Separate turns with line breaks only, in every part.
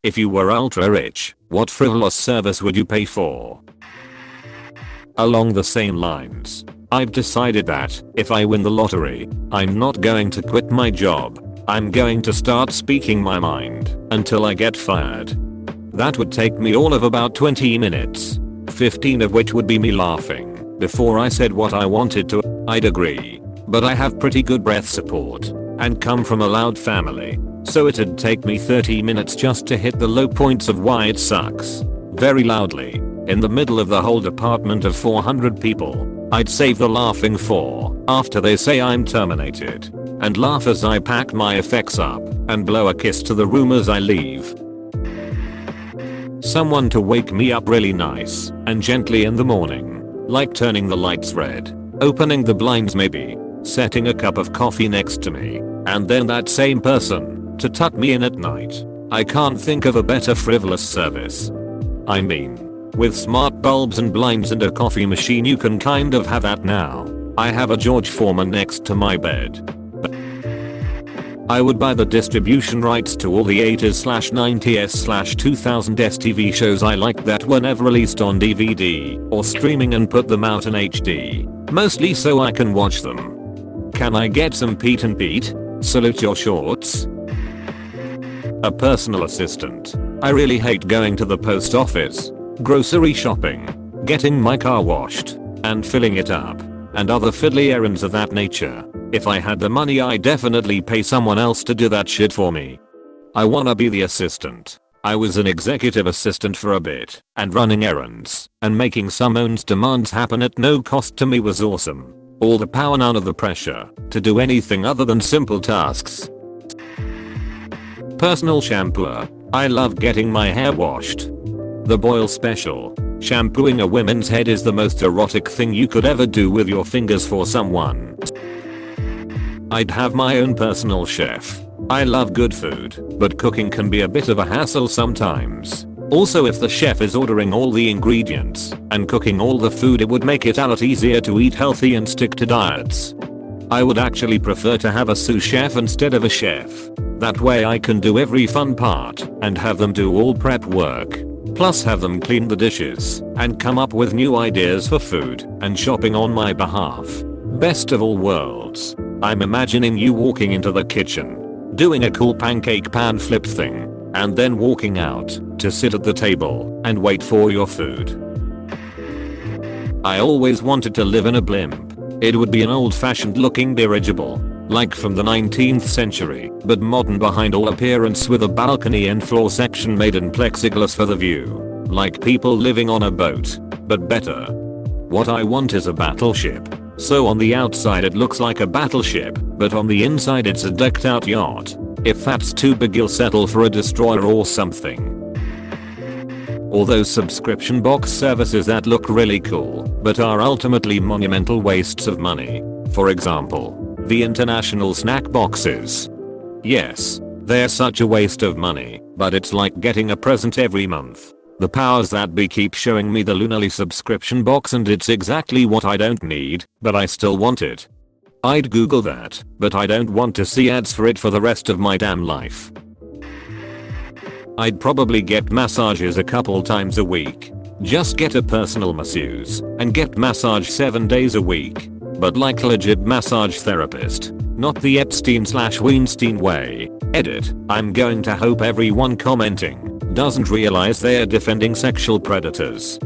If you were ultra rich, what frivolous service would you pay for? Along the same lines, I've decided that if I win the lottery, I'm not going to quit my job. I'm going to start speaking my mind until I get fired. That would take me all of about 20 minutes, 15 of which would be me laughing before I said what I wanted to. I'd agree, but I have pretty good breath support and come from a loud family, so it'd take me 30 minutes just to hit the low points of why it sucks very loudly in the middle of the whole department of 400 people. I'd save the laughing for after they say I'm terminated, and laugh as I pack my effects up and blow a kiss to the room as I leave. Someone to wake me up really nice and gently in the morning, like turning the lights red, opening the blinds maybe, setting a cup of coffee next to me, and then that same person to tuck me in at night. I can't think of a better frivolous service. I mean, with smart bulbs and blinds and a coffee machine you can kind of have that now. I have a George Foreman next to my bed. I would buy the distribution rights to all the 80s/90s/2000s TV shows I liked that were never released on DVD or streaming and put them out in HD, mostly so I can watch them. Can I get some Pete and Pete? Salute your shorts. A personal assistant. I really hate going to the post office, grocery shopping, getting my car washed, and filling it up, and other fiddly errands of that nature. If I had the money I'd definitely pay someone else to do that shit for me. I wanna be the assistant. I was an executive assistant for a bit, and running errands, and making someone's demands happen at no cost to me was awesome. All the power, none of the pressure, to do anything other than simple tasks. Personal shampooer. I love getting my hair washed. The Boyle Special. Shampooing a woman's head is the most erotic thing you could ever do with your fingers for someone. I'd have my own personal chef. I love good food, but cooking can be a bit of a hassle sometimes. Also, if the chef is ordering all the ingredients and cooking all the food, it would make it a lot easier to eat healthy and stick to diets. I would actually prefer to have a sous chef instead of a chef. That way I can do every fun part and have them do all prep work. Plus have them clean the dishes and come up with new ideas for food and shopping on my behalf. Best of all worlds. I'm imagining you walking into the kitchen, doing a cool pancake pan flip thing, and then walking out to sit at the table and wait for your food. I always wanted to live in a blimp. It would be an old-fashioned looking dirigible, like from the 19th century, but modern behind all appearance, with a balcony and floor section made in plexiglass for the view. Like people living on a boat, but better. What I want is a battleship. So on the outside it looks like a battleship, but on the inside it's a decked out yacht. If that's too big, you'll settle for a destroyer or something. All those subscription box services that look really cool, but are ultimately monumental wastes of money. For example, the international snack boxes. Yes, they're such a waste of money, but it's like getting a present every month. The powers that be keep showing me the Lunarly subscription box and it's exactly what I don't need, but I still want it. I'd Google that, but I don't want to see ads for it for the rest of my damn life. I'd probably get massages a couple times a week. Just get a personal masseuse and get massage 7 days a week. But like legit massage therapist, not the Epstein/Weinstein way. Edit. I'm going to hope everyone commenting doesn't realize they're defending sexual predators.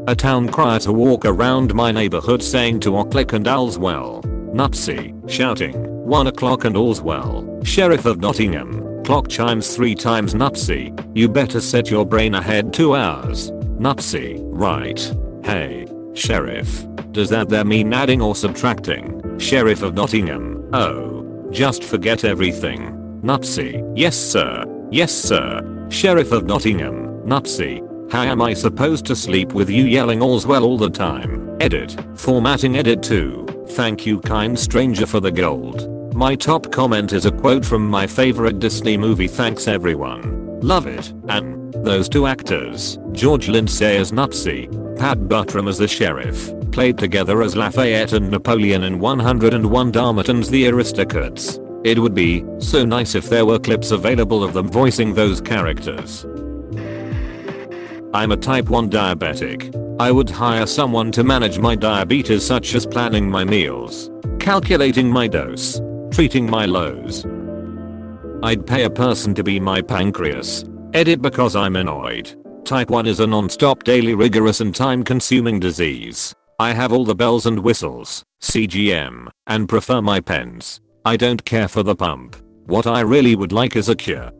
A town crier to walk around my neighborhood saying to Ocklick and all's well. Nutsy, shouting, 1 o'clock and all's well. Sheriff of Nottingham, clock chimes 3 times. Nutsy, you better set your brain ahead 2 hours. Nutsy, right. Hey, Sheriff, does that there mean adding or subtracting? Sheriff of Nottingham, oh, just forget everything. Nutsy, yes sir. Yes sir. Sheriff of Nottingham, Nutsy. How am I supposed to sleep with you yelling all's well all the time? Edit. Formatting edit 2. Thank you kind stranger for the gold. My top comment is a quote from my favorite Disney movie. Thanks everyone. Love it. And those 2 actors, George Lindsay as Nutsy, Pat Buttram as the sheriff, played together as Lafayette and Napoleon in 101 Dalmatians the Aristocrats. It would be so nice if there were clips available of them voicing those characters. I'm a type 1 diabetic. I would hire someone to manage my diabetes, such as planning my meals, calculating my dose, treating my lows. I'd pay a person to be my pancreas. Edit because I'm annoyed. Type 1 is a non-stop, daily, rigorous and time-consuming disease. I have all the bells and whistles, CGM, and prefer my pens. I don't care for the pump. What I really would like is a cure.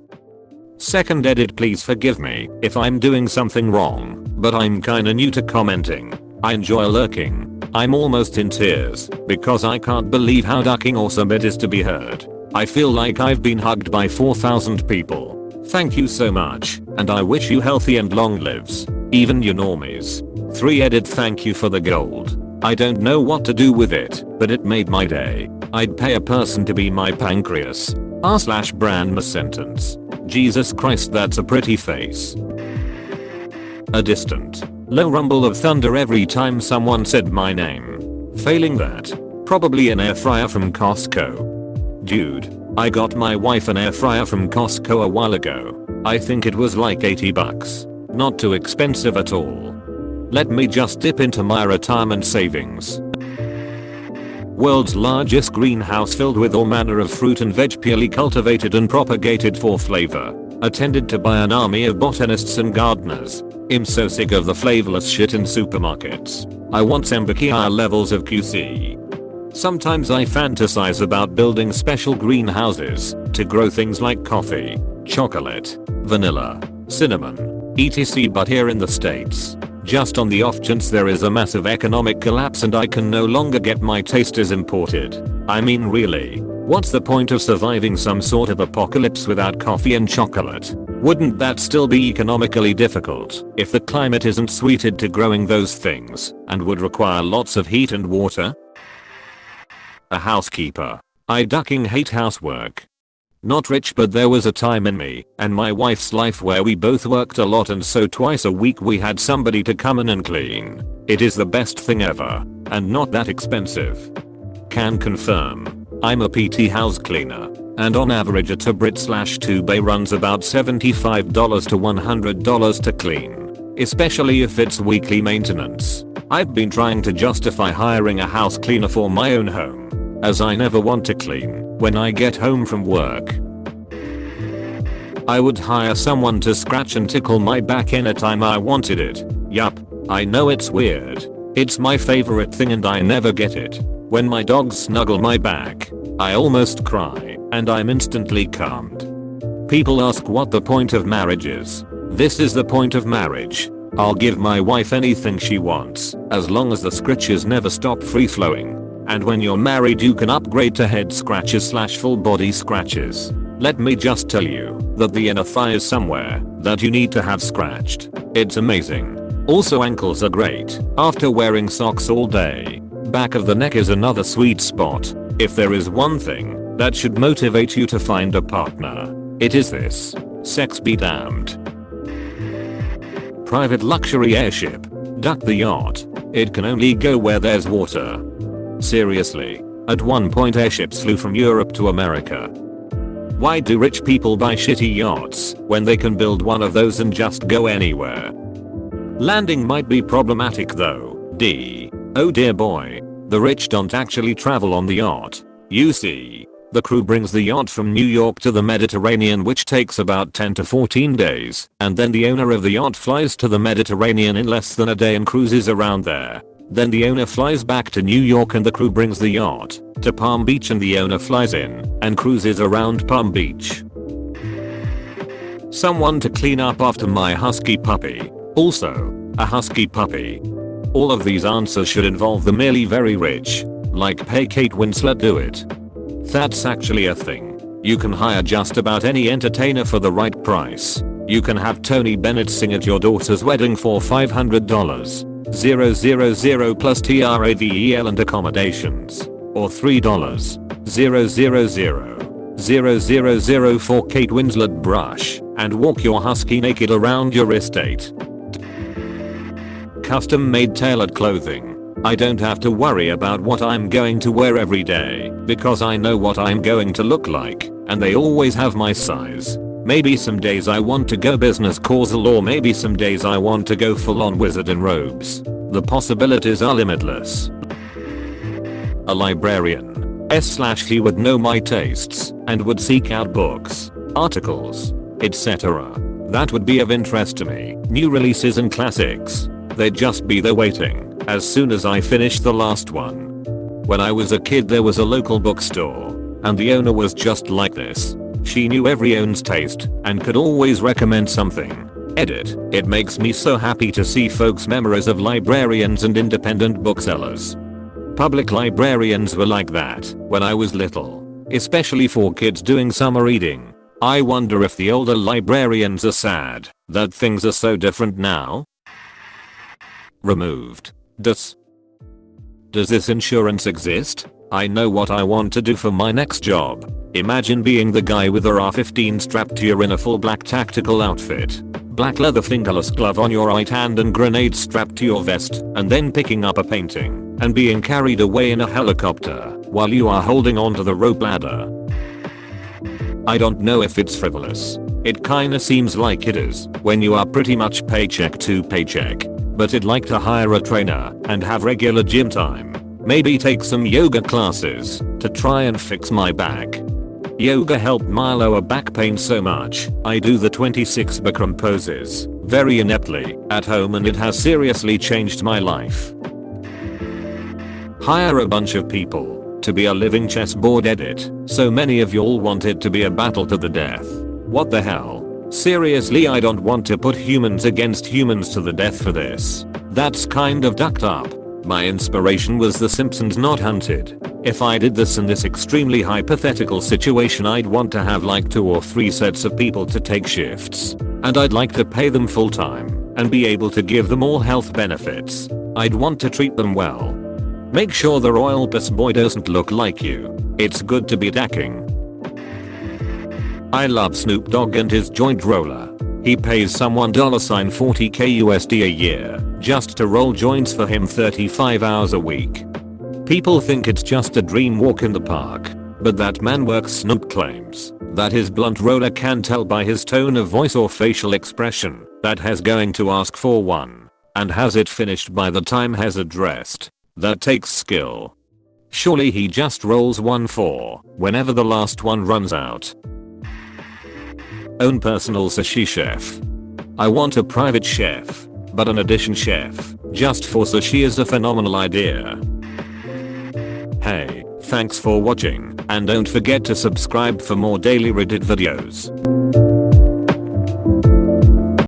Second edit, please forgive me if I'm doing something wrong, but I'm kinda new to commenting. I enjoy lurking. I'm almost in tears because I can't believe how ducking awesome it is to be heard. I feel like I've been hugged by 4,000 people. Thank you so much, and I wish you healthy and long lives, even you normies. 3 edit, thank you for the gold. I don't know what to do with it, but it made my day. I'd pay a person to be my pancreas. r/brand sentence. Jesus Christ, that's a pretty face. A distant, low rumble of thunder every time someone said my name. Failing that, probably an air fryer from Costco. Dude, I got my wife an air fryer from Costco a while ago. I think it was like 80 bucks. Not too expensive at all. Let me just dip into my retirement savings. World's largest greenhouse filled with all manner of fruit and veg, purely cultivated and propagated for flavor. Attended to by an army of botanists and gardeners. I'm so sick of the flavorless shit in supermarkets. I want some higher levels of QC. Sometimes I fantasize about building special greenhouses to grow things like coffee, chocolate, vanilla, cinnamon, etc. But here in the States, just on the off chance there is a massive economic collapse and I can no longer get my tasters imported. I mean, really, what's the point of surviving some sort of apocalypse without coffee and chocolate? Wouldn't that still be economically difficult if the climate isn't suited to growing those things and would require lots of heat and water? A housekeeper. I ducking hate housework. Not rich, but there was a time in me and my wife's life where we both worked a lot, and so twice a week we had somebody to come in and clean. It is the best thing ever and not that expensive. Can confirm. I'm a PT house cleaner, and on average a 2-Brit/2 bay runs about $75 to $100 to clean, especially if it's weekly maintenance. I've been trying to justify hiring a house cleaner for my own home, as I never want to clean when I get home from work. I would hire someone to scratch and tickle my back anytime I wanted it. Yup, I know it's weird. It's my favorite thing and I never get it. When my dogs snuggle my back, I almost cry and I'm instantly calmed. People ask what the point of marriage is. This is the point of marriage. I'll give my wife anything she wants, as long as the scritches never stop free flowing. And when you're married you can upgrade to head scratches/full body scratches. Let me just tell you that the inner thigh is somewhere that you need to have scratched. It's amazing. Also, ankles are great after wearing socks all day. Back of the neck is another sweet spot. If there is one thing that should motivate you to find a partner, it is this. Sex be damned. Private luxury airship. Duck the yacht. It can only go where there's water. Seriously. At one point airships flew from Europe to America. Why do rich people buy shitty yachts when they can build one of those and just go anywhere? Landing might be problematic though. Oh dear boy. The rich don't actually travel on the yacht. You see, the crew brings the yacht from New York to the Mediterranean, which takes about 10 to 14 days, and then the owner of the yacht flies to the Mediterranean in less than a day and cruises around there. Then the owner flies back to New York and the crew brings the yacht to Palm Beach and the owner flies in and cruises around Palm Beach. Someone to clean up after my husky puppy. Also, a husky puppy. All of these answers should involve the merely very rich. Like pay Kate Winslet do it. That's actually a thing. You can hire just about any entertainer for the right price. You can have Tony Bennett sing at your daughter's wedding for $500. 000 plus TRAVEL and accommodations. Or $3. 000 for Kate Winslet brush and walk your husky naked around your estate. Custom made tailored clothing. I don't have to worry about what I'm going to wear every day because I know what I'm going to look like and they always have my size. Maybe some days I want to go business casual or maybe some days I want to go full on wizard in robes. The possibilities are limitless. A librarian. He would know my tastes and would seek out books, articles, etc. that would be of interest to me. New releases and classics. They'd just be there waiting as soon as I finished the last one. When I was a kid there was a local bookstore and the owner was just like this. She knew every owner's taste and could always recommend something. Edit. It makes me so happy to see folks' memories of librarians and independent booksellers. Public librarians were like that when I was little, especially for kids doing summer reading. I wonder if the older librarians are sad that things are so different now. Removed. Does this insurance exist? I know what I want to do for my next job. Imagine being the guy with a AR-15 strapped to you in a full black tactical outfit. Black leather fingerless glove on your right hand and grenades strapped to your vest, and then picking up a painting and being carried away in a helicopter while you are holding onto the rope ladder. I don't know if it's frivolous. It kinda seems like it is when you are pretty much paycheck to paycheck. But I'd like to hire a trainer and have regular gym time. Maybe take some yoga classes to try and fix my back. Yoga helped my lower back pain so much. I do the 26 Bikram poses very ineptly at home and it has seriously changed my life. Hire a bunch of people to be a living chessboard. Edit. So many of y'all want it to be a battle to the death. What the hell? Seriously, I don't want to put humans against humans to the death for this. That's kind of ducked up. My inspiration was The Simpsons, not Hunted. If I did this in this extremely hypothetical situation, I'd want to have like 2 or 3 sets of people to take shifts. And I'd like to pay them full time and be able to give them all health benefits. I'd want to treat them well. Make sure the royal piss boy doesn't look like you. It's good to be dacking. I love Snoop Dogg and his joint roller. He pays someone $40k USD a year just to roll joints for him 35 hours a week. People think it's just a dream walk in the park, but that man works. Snoop claims that his blunt roller can tell by his tone of voice or facial expression that he's going to ask for one and has it finished by the time he's addressed. That takes skill. Surely he just rolls one for whenever the last one runs out. Own personal sushi chef. I want a private chef, but an addition chef just for sushi is a phenomenal idea. Hey, thanks for watching and don't forget to subscribe for more daily Reddit videos.